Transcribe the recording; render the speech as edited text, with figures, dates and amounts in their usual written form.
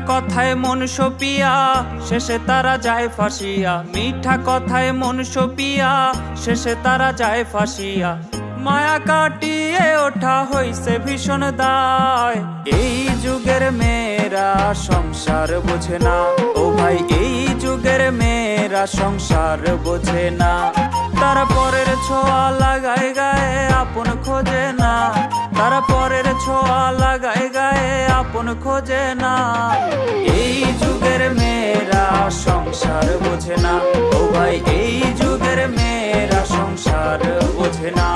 কথায় মন সপিয়া শেষে তারা যায় ফাঁসিয়া। মিঠা কথায় মন সপিয়া শেষে তারা যায় ফাঁসিয়া। মায়া কাটিয়ে ওঠা হইছে ভীষণ দায়। এই যুগের মেয়েরা সংসার বোঝে না, ও ভাই এই যুগের মেয়েরা সংসার বোঝে না। তারা পরের ছোঁয়া লাগায় গায়ে আপন খোঁজে না, তারা পরের ছোঁয়া লাগায় গায়ে আপন খোঁজে না। এই যুগের মেয়েরা সংসার বোঝে না, ও ভাই এই যুগের মেয়েরা সংসার বোঝে না।